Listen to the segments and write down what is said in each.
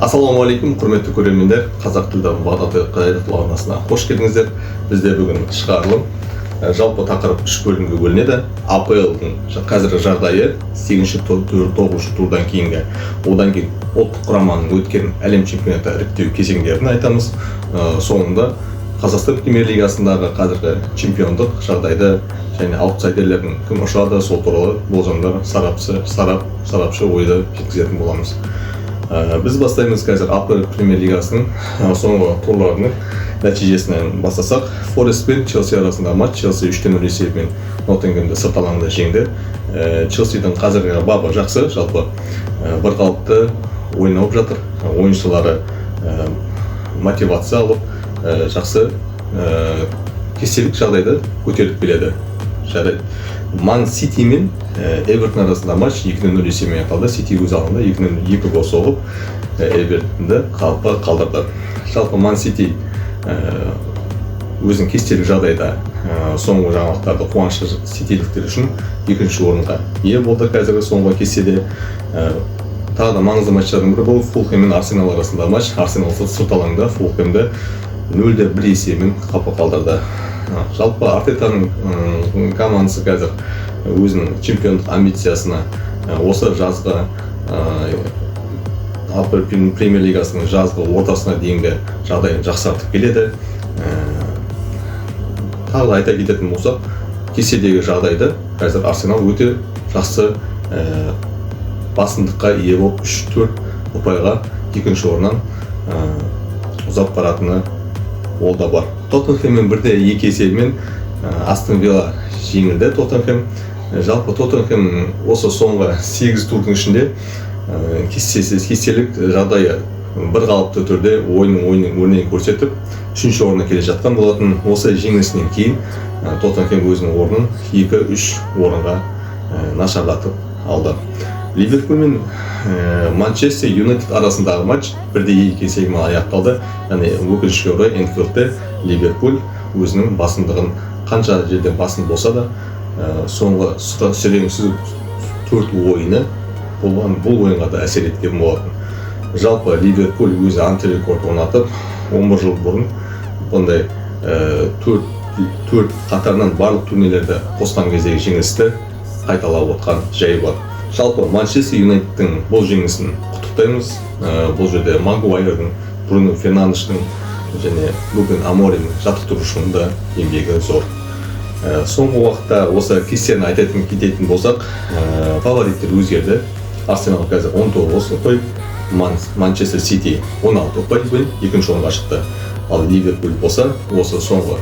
Ассалаумағалейкум, құрметті көрермендер. Қазақ тілді бағдарлы арнасына қош келдіңіздер. Бізде бүгін шығарылым жалпы тақырып 3 бөлімге бөлінеді. АПЛ-дың қазіргі жағдайы, 8-ші 9-ші турдан кейінгі, одан кейін ұлттық құраманың өткен әлем чемпионаты іріктеу кезеңдерін айтамыз. Соңында Қазақстан премьер-лигасындағы қазіргі чемпиондық жағдайды және аутсайдерлердің кім ұшады, сол туралы болжамдар сарапшы ойды жеткізетін боламыз. Біз бастаймыз қазір АПЛ премьер-лигасының соңғы турларының нәтижесінен бастасақ. Форест пен Челси арасындағы матч. Челси 3-0 есебімен Ноттингемді сырт алаңда жеңді. Челсидің қазіргі бабы жақсы, жалпы бір қалыпты ойнап жатыр. Ойыншылары мотивация алып, жақсы кестелік жағдайда көтеріліп келеді. Ман Сити мен Эвертон арасында матч 2-0 есебімен аяқталды. Сити өз алаңында 2 гол соғып, Эвертонды қалпы қалдырды. Жалпы Ман Сити өзінің кестелік жағдайда соңғы жаңалықтарды қуанышты ситиліктер үшін 2-ші орынға ие болды. Қазіргі соңғы кестеде тағы да маңызды матчтардың бірі бұл Фулхэм мен Арсенал арасында матч. Арсенал сырт алаңда Фулхэмді 0-1 есебімен қалпы қалдырды. Жалпы Артетаның командасы қазір өзінің чемпиондық амбициясына осы жазғы АПЛ премьер-лигасының жазғы ортасына дейінгі жағдайын жақсартып келеді. Тағы айта кететін болсақ, кестедегі жағдайды қазір Арсенал өте жақсы басымдыққа ие болып 3-4 ұпайға 2-ші орыннан ұзап баратыны ол да бар. Тоттенхэммен 1-2 есебімен Астон Вилла жеңілді. Тоттенхэм жалпы Тоттенхэм осы соңғы 8 турдың ішінде кестелік жағдайы бір қалыпты түрде ойынның өрнегін көрсетіп 3-ші орынға келе жатқан болатын. Осы жеңілісінен кейін Тоттенхэм өзінің орнын 2-3 орынға нашарлатып алды. Ливерпуль мен Манчестер Юнайтед арасындағы матч 1-2 есебімен аяқталды. Яғни өкінішке орай Энфилдте Ливерпуль өзінің басымдығын қанша жерден басым болса да соңғы сүреңсіз 4 ойыны бұл ойынға да әсер еткен болатын. Жалпы Ливерпуль өзі антирекорд орнатып, 11 жыл бұрын бұндай 4 қатарынан барлық турнирлерді қосқан кездегі жеңілісті қайталап отқан жайы бар. Жалпы Манчестер Юнайтедтің бұл жеңісін құттықтаймыз. Бұл жерде Магуайрдың, Бруно Фернандештің және Рубен Аморимнің жаттықтырушының да еңбегі зор. Соңғы уақытта осы кестені айтатын кететін болсақ, фавориттер өзгерді. Арсенал қазір 19 ұпай, Манчестер Сити 16 ұпаймен 2-ші орынға шықты. Ал Ливерпуль болса, осы соңғы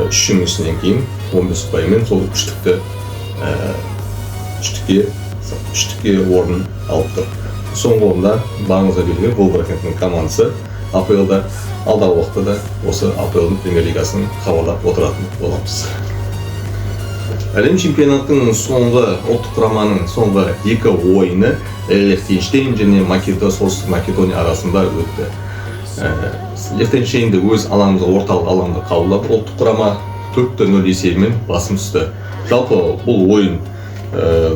3 жеңілісінен кейін 15 ұпаймен сол үштікке орын алып тұр. Соңғы орында барыңызға белгілі Вулверхэмптон командасы АПЛ-да алдағы уақытта да осы АПЛ-дың премьер-лигасын хабарлап отыратын боламыз. Әлем чемпионатының соңғы ұлттық құраманың соңғы 2 ойыны Лихтенштейн және Солтүстік Македония арасында өтті. Лихтенштейнді өз алаңында, орталық алаңда қабылдап, ұлттық құрама 4-0 есебімен басым түсті. Жалпы бұл ойын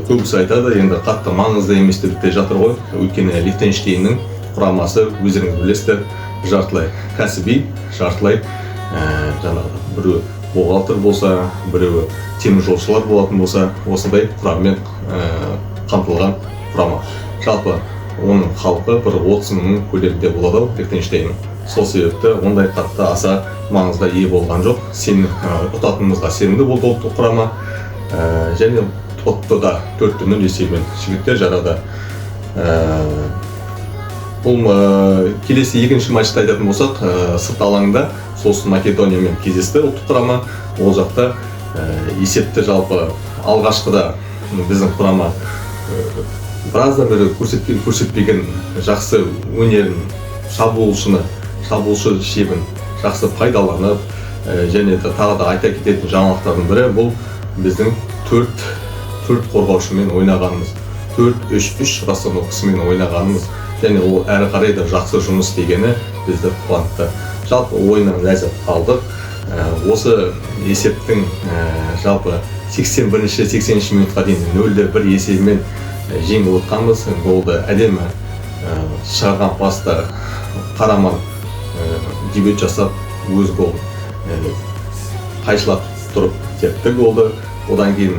көбісі айтады, енді қатты маңызды емес деп жатыр ғой. Өйткені Лихтенштейннің құрамасы өздеріңіз білесіздер, жартылай кәсіби, жартылай жаңағы біреу бухгалтер болса, біреу теміржолшылар болатын болса, осындай құраммен қамтылған құрама. Жалпы оның халқы бір 30 мың көлемінде болады Лихтенштейн. Сол себепті ондай қатты аса маңызда ие болған жоқ. Ұтатынымызға сенімді болды ұлттық құрама. Және Тоттода 4-0 есебімен жігіттер жарады. Бұл келесі 2-ші матчты айтатын болсақ, сырт алаңда Солтүстік Македониямен кездесті ұлттық құрама. Ол жақта есепті жалпы алғашқыда біздің құрама біраздан бері көрсетпеген жақсы өнерін, шабуылшы шебін жақсы пайдаланып, және тағы да айта кететін жаңалықтардың бірі бұл біздің 4 қорғаушымен ойнағанымыз, 4-3-3 расстановкасымен ойнағанымыз, және ол әрі қарай да жақсы жұмыс істегені бізді қуантты. Жалпы ойыннан ләззат алдық. Осы есептің жалпы 81-80 минутқа дейін 0-1 есебімен жеңіп отқанбыз. Голды әдемі шығарған паста Қараман дебют жасап өз голын қайшылап тұрып тепті голды. Одан кейін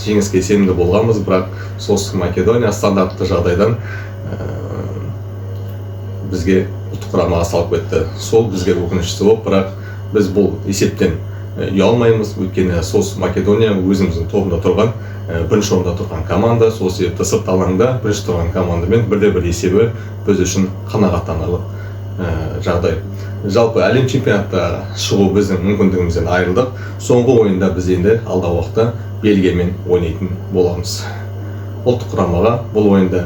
жеңіске сенімді болғанбыз, бірақ Солтүстік Македония стандартты жағдайдан бізге ұлттық құрамаға салып кетті. Сол бізге өкініштісі болып, бірақ біз бұл есептен ұялмаймыз, өйткені Солтүстік Македония өзіміздің тобында тұрған, бірінші орында тұрған команда. Сол себепті сырт алаңда бірінші тұрған командамен 1-1 есебі біз үшін қанағаттанарлық жағдай. Жалпы әлем чемпионатта шығу біздің мүмкіндігімізден айырылдық. Соңғы ойында біз енді алдағы уақытта Бельгиямен ойнайтын боламыз. Ұлттық құрамаға бұл ойында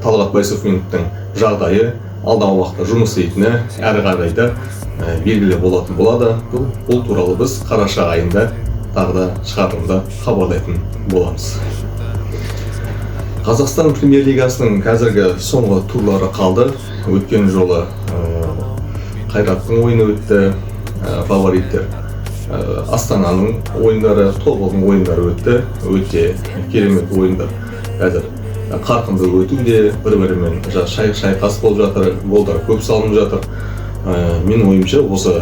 Талғат Байсуфиновтың жағдайы, алдағы уақытта жұмыс істейтіні әрі қарай да белгілі болатын болады. Бұл туралы біз қараша айында тағы да шығарылымда хабарлайтын боламыз. Қазақстан премьер-лигасының қазіргі соңғы турлары қалды. Өткен жолы Қайраттың ойыны өтті, фавориттер Астананың ойындары, Тобылдың ойындары өтті. Өте керемет ойындар. Қазір қарқынды өтуде, бір-бірімен шайқас болып жатыр, голдар көп салынып жатыр. Мен ойымша осы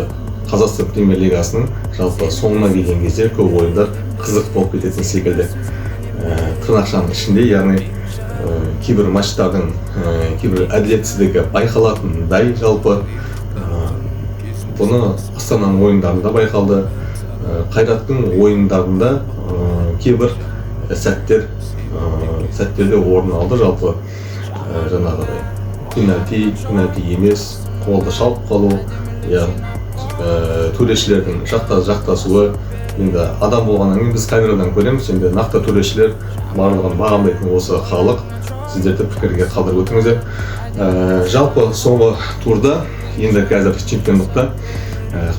Қазақстан премьер-лигасының жалпы соңына келген кезде көп ойындар қызық болып кететін секілді. Тырнақшаның ішінде, яғни кейбір матчтардың кейбір әділетсіздігі байқалатындай жалпы. Бұны Астананың ойындарында байқалды. Қайраттың ойындарында кейбір сәттерде орын алды. Жалпы жаңағыдай пенальти емес, қолды шалып қалу, төрешілердің жақтасуы. Енді адам болғаннан кейін біз камерадан көреміз, енді нақты төрешілер барлығын бағамдайтын осы халық. Сіздер де пікірге қалдырып өтіңіздер. Жалпы соңғы турда енді қазір чемпиондықта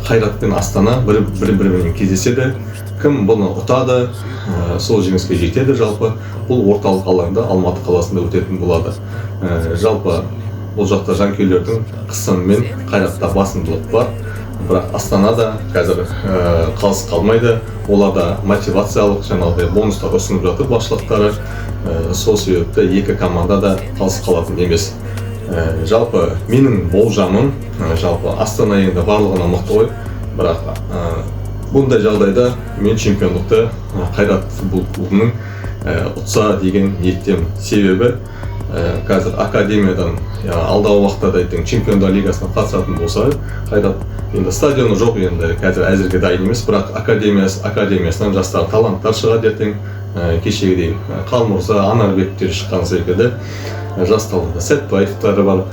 Қайрат пен Астана бір-бірімен кездеседі. Кім бұны ұтады, сол жеңіске жетеді. Жалпы бұл орталық алаңда Алматы қаласында өтетін болады. Жалпы бұл жақта жанкүйерлердің қысымымен Қайратта басымдылық бар. Бірақ Астанада қазір қалыс қалмайды. Оларда мотивациялық жаңағыдай бонустар ұсынып жатыр басшылықтары. Сол себепті екі команда да қалыс қалатын емес. Жалпы менің болжамым, жалпы Астана енді барлығына мықты ғой. Бірақ бұндай жағдайда мен чемпиондықты Қайрат футбол клубының ұтса деген ниеттемін. Себебі қазір академиядан алдағы уақытта да чемпиондар лигасына қатысатын болса, Қайрат енді стадионы жоқ, енді қазір әзірге дайын емес, бірақ академиясынан жастар таланттар шығады ертең. Кешегідей Қалмұрза, Анарбектер шыққан секілді жас таланттар, Сәтбаевтары бар,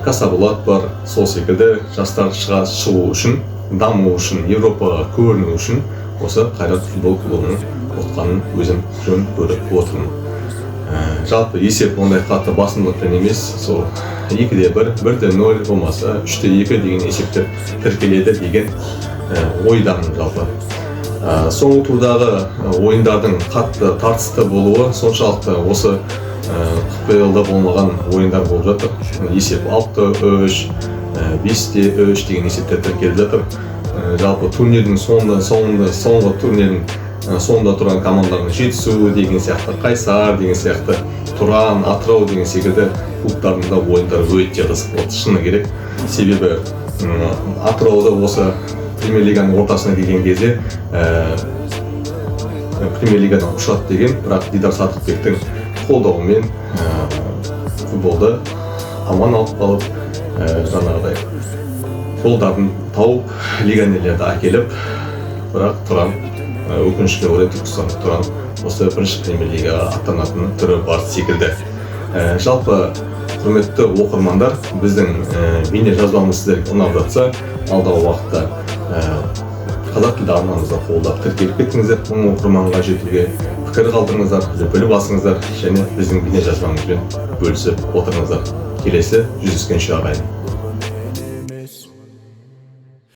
Касаболат бар. Сол секілді жастар шығу үшін, даму үшін, Европаға көріну үшін осы Қайрат футбол клубының ұтқанын өзім жөн көріп отырмын. Жалпы есеп ондай қатты басымдылықпен емес, сол 2-1, 1-0 болмаса 3-2 деген есептер тіркеледі деген ойдамын жалпы. Соңғы турдағы ойындардың қатты тартысты болуы соншалықты осы КПЛ-да болмаған ойындар болып жатыр. Есеп 6-3, 5-3 деген есептер тіркеліп жатыр. Жалпы турнирдің соңғы турнирдің соңында тұрған командалардың жетісу деген сияқты, Қайсар деген сияқты, Тұран, Атырау деген секілді клубтарында ойындар өте қызық болды, шыны керек. Себебі Атырауда осы премьер-лиганың ортасына келген кезде премьер-лигадан ұшады деген, бірақ Дидар Садықбектің қолдауымен футболды аман алып қалып, жаңағыдай голдарын тауып, легионерлерді әкеліп, бірақ Тұран өкінішке орай Түркістан Тұран осы бірінші премьер-лигаға аттанатын түрі бар секілді. Жалпы құрметті оқырмандар, біздің бейне жазбамыз сіздерге ұнап жатса, алдағы уақытта қазақ тілді арнамызда қолдап тіркеліп кеттіңіздер, мың оқырманға жетуге пікір қалдырыңыздар, біліп басыңыздар және біздің бейне жазбамызбен бөлісіп отырыңыздар. Келесі жүздескенше ағайын.